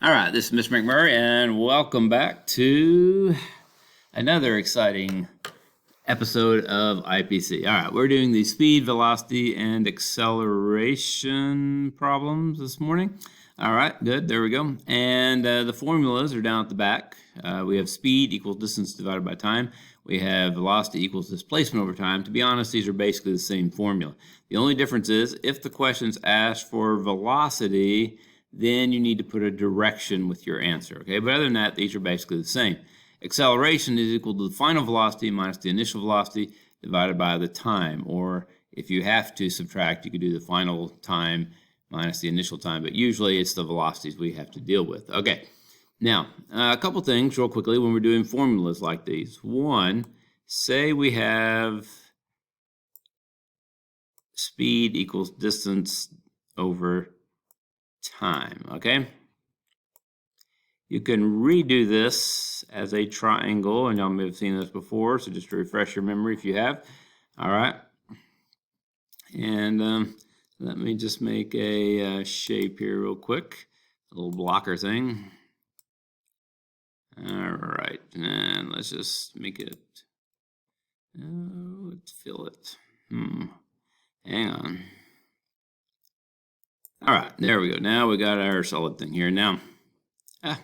All right, this is Mr. McMurray, and welcome back to another exciting episode of IPC. All right, we're doing the speed, velocity, and acceleration problems this morning. All right, good, there we go. And the formulas are down at the back. We have speed equals distance divided by time. We have velocity equals displacement over time. To be honest, these are basically the same formula. The only difference is if the question's asked for velocity, then you need to put a direction with your answer, okay? But other than that, these are basically the same. Acceleration is equal to the final velocity minus the initial velocity divided by the time, or if you have to subtract, you could do the final time minus the initial time, but usually it's the velocities we have to deal with. Okay, now a couple things real quickly when we're doing formulas like these. One, say we have speed equals distance over time, okay? You can redo this as a triangle, and y'all may have seen this before, so just to refresh your memory if you have. All right. And let me just make a shape here real quick, a little blocker thing. All right, and let's just make it, let's fill it. Hang on. All right, there we go. Now we got our solid thing here. Now, I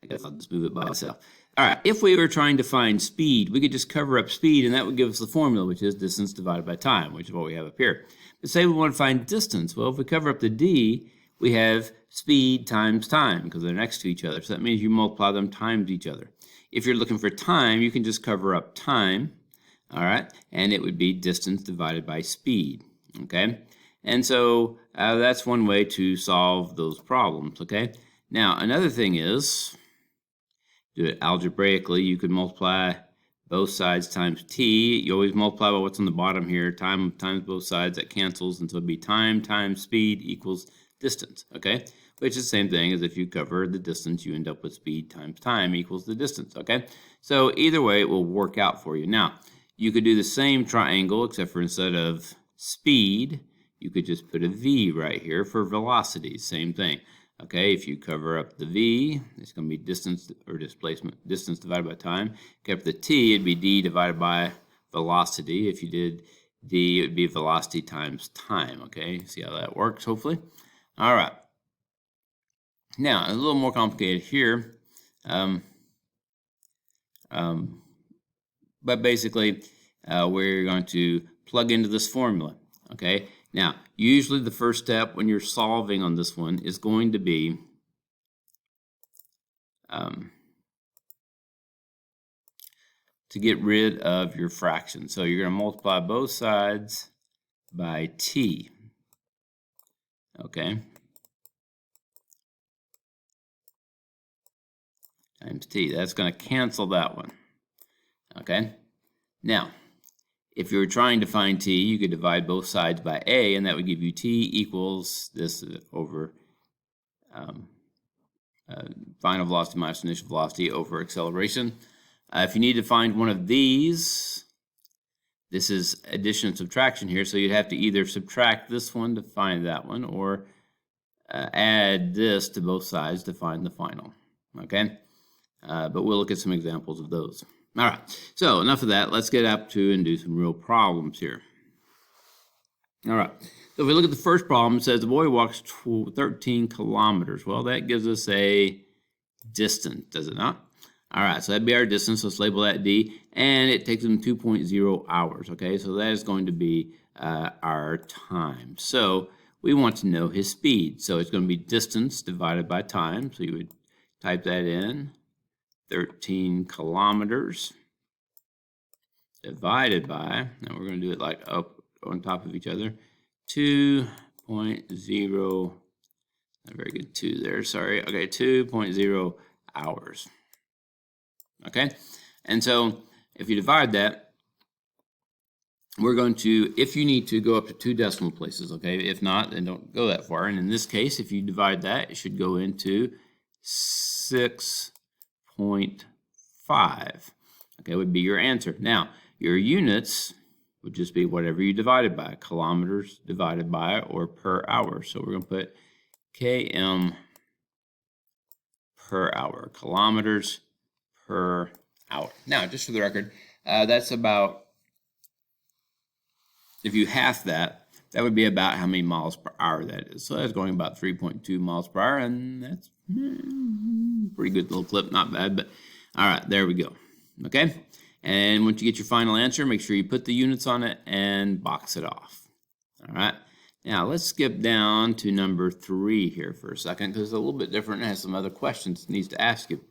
guess I'll just move it by itself. All right, if we were trying to find speed, we could just cover up speed, and that would give us the formula, which is distance divided by time, which is what we have up here. But say we want to find distance. Well, if we cover up the d, we have speed times time, because they're next to each other. So that means you multiply them times each other. If you're looking for time, you can just cover up time, all right? And it would be distance divided by speed, okay? And so that's one way to solve those problems, okay? Now, another thing is, do it algebraically. You could multiply both sides times t. You always multiply by what's on the bottom here. Time times both sides, that cancels, and so it'd be time times speed equals distance, okay? Which is the same thing as if you cover the distance, you end up with speed times time equals the distance, okay? So either way, it will work out for you. Now, you could do the same triangle, except for instead of speed, you could just put a v right here for velocity, same thing. Okay, if you cover up the v, it's going to be distance or displacement, distance divided by time. Cover the t, it'd be d divided by velocity. If you did d, it would be velocity times time. Okay, see how that works, hopefully. All right. Now, a little more complicated here. But basically, we're going to plug into this formula. Okay, now, usually the first step when you're solving on this one is going to be to get rid of your fraction. So you're going to multiply both sides by t. Okay, times t. That's going to cancel that one. Okay, now, if you were trying to find t, you could divide both sides by a, and that would give you t equals this over final velocity minus initial velocity over acceleration. If you need to find one of these, this is addition and subtraction here, so you'd have to either subtract this one to find that one, or add this to both sides to find the final. Okay, but we'll look at some examples of those. All right, so enough of that. Let's get up to and do some real problems here. All right, so if we look at the first problem, it says the boy walks 13 kilometers. Well, that gives us a distance, does it not? All right, so that'd be our distance. Let's label that D, and it takes him 2.0 hours. Okay, so that is going to be our time. So we want to know his speed. So it's going to be distance divided by time. So you would type that in. 13 kilometers divided by, now we're going to do it like up on top of each other, 2.0, not very good, 2 there, sorry, okay, 2.0 hours. Okay, and so if you divide that, we're going to, if you need to, go up to 2 decimal places, okay? If not, then don't go that far. And in this case, if you divide that, it should go into 6.5. Okay, would be your answer. Now, your units would just be whatever you divided by, kilometers divided by or per hour. So we're going to put km per hour. Kilometers per hour. Now, just for the record, that's about, if you half that, that would be about how many miles per hour that is. So that's going about 3.2 miles per hour, and that's pretty good little clip, not bad, but all right, there we go. Okay, and once you get your final answer, make sure you put the units on it and box it off. All right, now let's skip down to number 3 here for a second, because it's a little bit different and has some other questions it needs to ask you.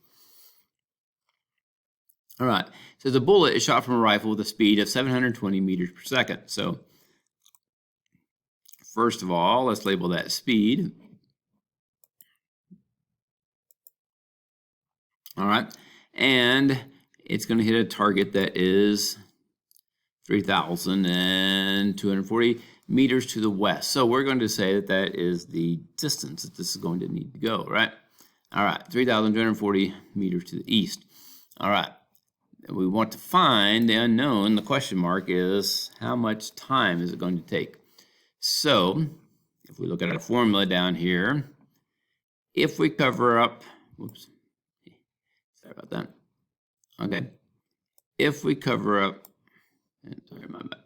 All right, so the bullet is shot from a rifle with a speed of 720 meters per second. So first of all, let's label that speed. All right, and it's going to hit a target that is 3,240 meters to the west. So we're going to say that that is the distance that this is going to need to go, right? All right, 3,240 meters to the east. All right. We want to find the unknown. The question mark is how much time is it going to take? So if we look at our formula down here, if we cover up, whoops, sorry about that. Okay, if we cover up, sorry, my bad.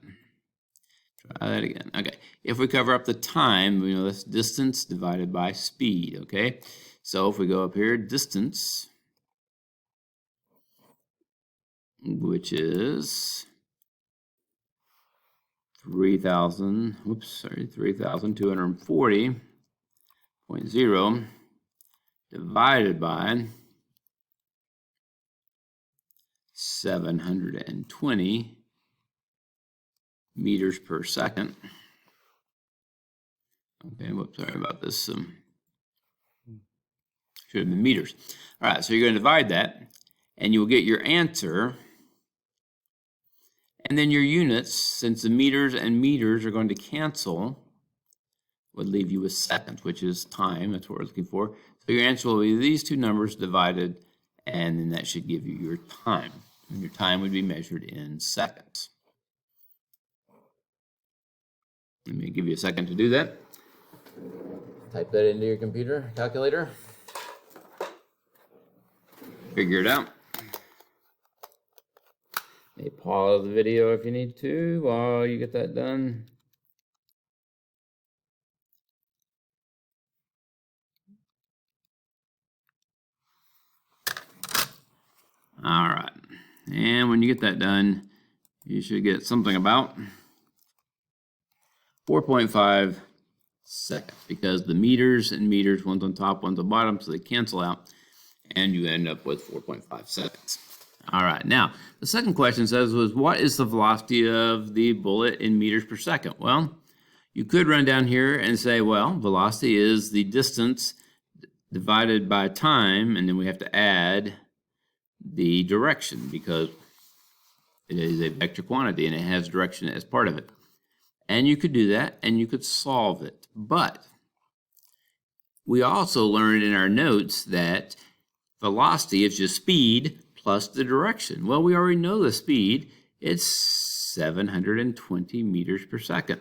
Try that again. Okay, if we cover up the time, we know that's distance divided by speed. Okay, so if we go up here, distance, which is 3,240.0 divided by 720 meters per second. Okay, whoops, sorry about this. Should have been meters. All right, so you're going to divide that, and you will get your answer. And then your units, since the meters and meters are going to cancel, would leave you with seconds, which is time. That's what we're looking for. So your answer will be these two numbers divided, and then that should give you your time. And your time would be measured in seconds. Let me give you a second to do that. Type that into your computer calculator. Figure it out. May pause the video if you need to while you get that done. All right, and when you get that done, you should get something about 4.5 seconds, because the meters and meters, one's on top, one's on bottom, so they cancel out, and you end up with 4.5 seconds. All right, now the second question says, what is the velocity of the bullet in meters per second? Well, you could run down here and say, well, velocity is the distance divided by time, and then we have to add the direction, because it is a vector quantity and it has direction as part of it. And you could do that, and you could solve it. But we also learned in our notes that velocity is just speed plus the direction. Well, we already know the speed. It's 720 meters per second.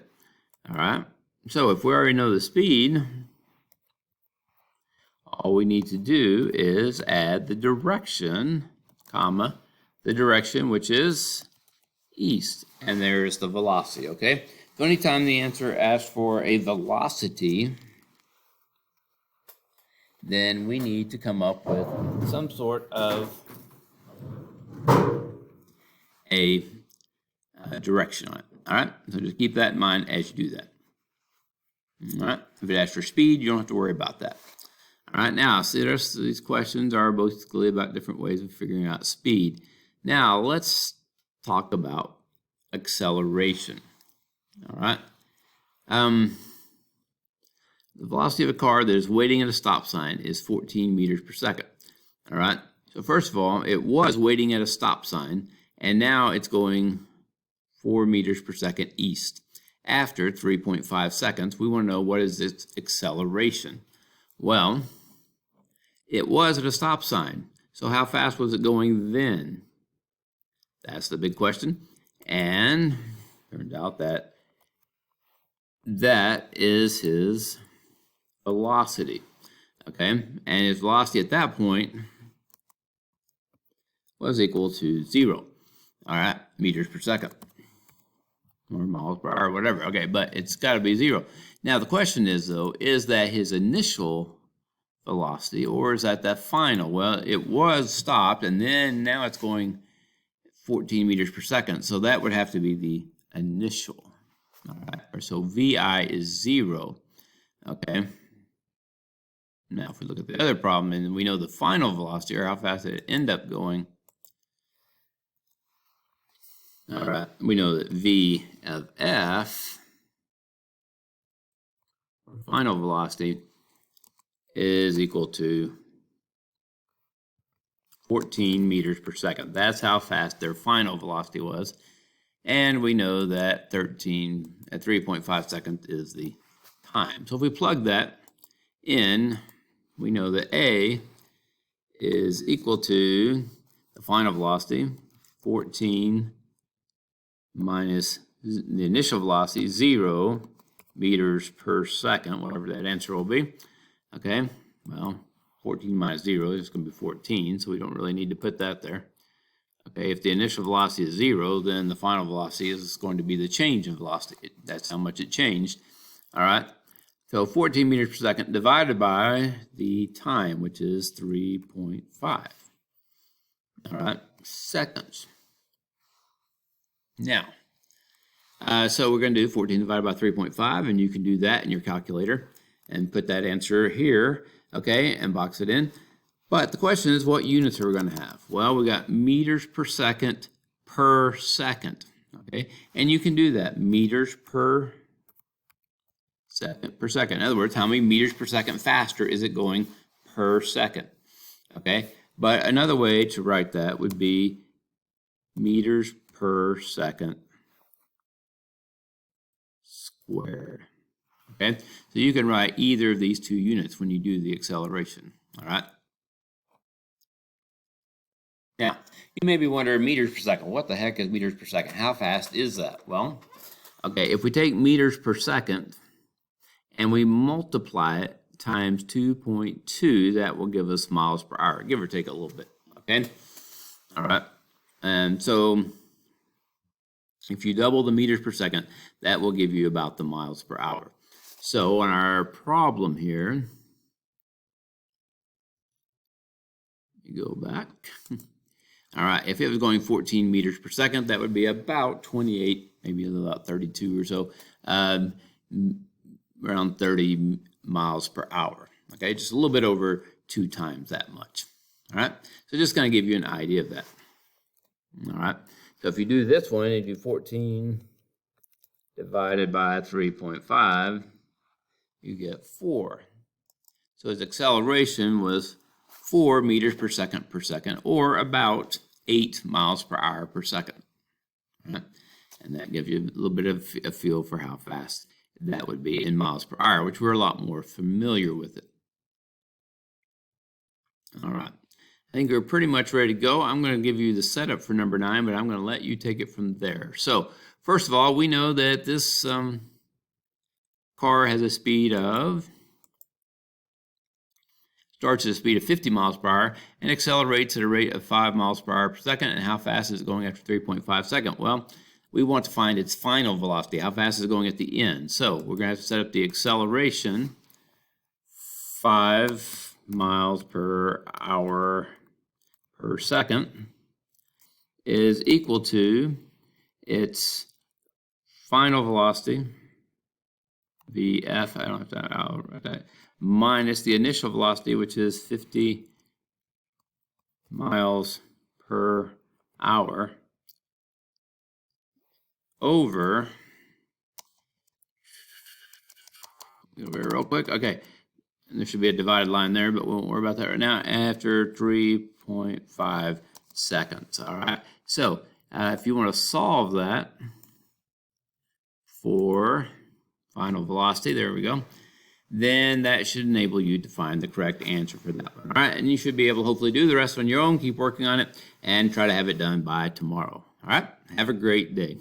All right. So if we already know the speed, all we need to do is add the direction, comma, the direction, which is east. And there's the velocity, okay? So anytime the answer asks for a velocity, then we need to come up with some sort of a direction on it. All right, so just keep that in mind as you do that. All right, if it asks for speed, you don't have to worry about that. All right, now, see, the rest of these questions are basically about different ways of figuring out speed. Now, let's talk about acceleration. All right. The velocity of a car that is waiting at a stop sign is 14 meters per second. All right. So first of all, it was waiting at a stop sign, and now it's going 4 meters per second east. After 3.5 seconds, we want to know what is its acceleration. Well, it was at a stop sign. So how fast was it going then? That's the big question. And turned out that that is his velocity. okay? And its velocity at that point was equal to 0, all right, meters per second, or miles per hour, whatever, okay, but it's got to be 0. Now, the question is, though, is that his initial velocity, or is that final? Well, it was stopped, and then now it's going 14 meters per second, so that would have to be the initial, all right? So VI is 0, okay? Now, if we look at the other problem, and we know the final velocity, or how fast it end up going, all right, we know that V of F, or final velocity, is equal to 14 meters per second. That's how fast their final velocity was. And we know that 3.5 seconds is the time. So if we plug that in, we know that A is equal to the final velocity, 14 minus the initial velocity, 0 meters per second, whatever that answer will be. Okay, well, 14 minus 0 is going to be 14, so we don't really need to put that there. Okay, if the initial velocity is 0, then the final velocity is going to be the change in velocity. That's how much it changed. All right, so 14 meters per second divided by the time, which is 3.5. All right, seconds. Now, so we're going to do 14 divided by 3.5, and you can do that in your calculator and put that answer here, okay, and box it in. But the question is, what units are we going to have? Well, we got meters per second, okay? And you can do that, meters per second. In other words, how many meters per second faster is it going per second, okay? But another way to write that would be meters per second squared, okay? So you can write either of these two units when you do the acceleration, all right? Now, you may be wondering, meters per second, what the heck is meters per second? How fast is that? Well, okay, if we take meters per second and we multiply it times 2.2, that will give us miles per hour, give or take a little bit, okay? All right, and so if you double the meters per second, that will give you about the miles per hour. So on our problem here, you go back. All right, if it was going 14 meters per second, that would be about 28, maybe about 32 or so, around 30 miles per hour. Okay, just a little bit over 2 times that much. All right, so just kind of give you an idea of that. All right, so if you do this one, you do 14 divided by 3.5, you get 4. So his acceleration was 4 meters per second, or about 8 miles per hour per second. Right? And that gives you a little bit of a feel for how fast that would be in miles per hour, which we're a lot more familiar with it. All right. I think we're pretty much ready to go. I'm going to give you the setup for number 9, but I'm going to let you take it from there. So, first of all, we know that this car has a speed of starts at a speed of 50 miles per hour and accelerates at a rate of 5 miles per hour per second. And how fast is it going after 3.5 seconds? Well, we want to find its final velocity. How fast is it going at the end? So we're going to have to set up the acceleration, 5 miles per hour per second is equal to its final velocity, VF, I don't have to, I'll write that, minus the initial velocity, which is 50 miles per hour, over, real quick, okay, and there should be a divided line there, but we won't worry about that right now, after 3.5 seconds, all right? So, if you want to solve that for final velocity, there we go, then that should enable you to find the correct answer for that one. All right, and you should be able to hopefully do the rest on your own, keep working on it, and try to have it done by tomorrow. All right, have a great day.